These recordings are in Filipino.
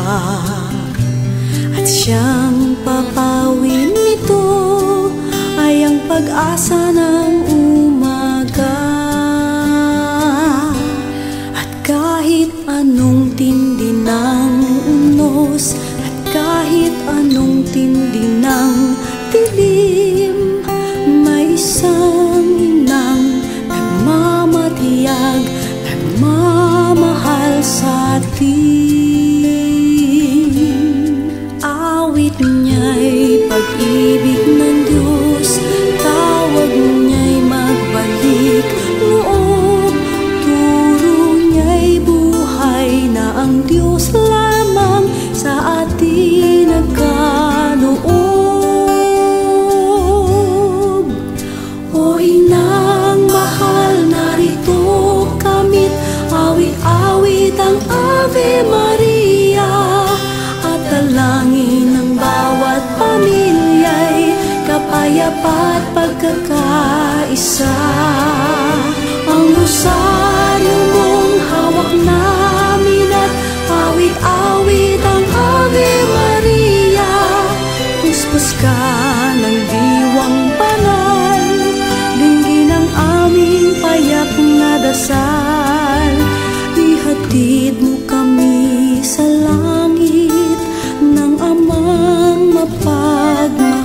At siyang papawin nito ay ang pag-asa ng umaga. At kahit anong tindi ng unos, at kahit anong tindi ng dilim, may isang inang nagmamatiyag, nagmamahal sa atin. Awit niya'y pag-ibig ng Diyos, tawag niya'y magbalik loob, turo niya'y buhay na ang Diyos lamang sa atin nagkaloob. O inang mahal, narito kamit, awit-awit ang Ave Maria, at dalangin ng bawat pamilya'y kapayapa at pagkakaisa. Ang rosaryo mong hawak namin at awit-awit ang Ave Maria, puspos ka ng diwang banal, dinggin ang aming payak na dasal. Ihatid mo kami sa langit ng Amang mapagmahal.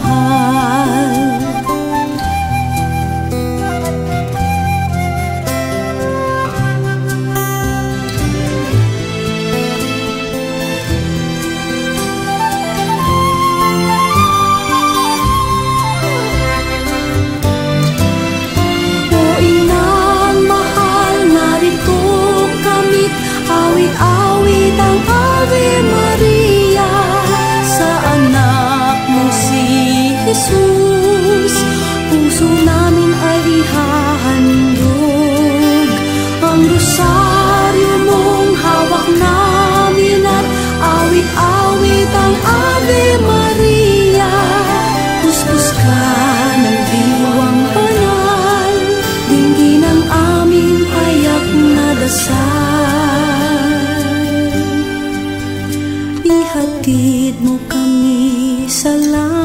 Awit ang Ave Maria sa anak mo si Jesus, puso namin ay ihahandog. Ang rosaryo mong hawak namin at awit-awit ang Ave Maria, puspos ka ng diwang banal, dinggin ang aming payak na dasal. Ihatid mo kami sa langit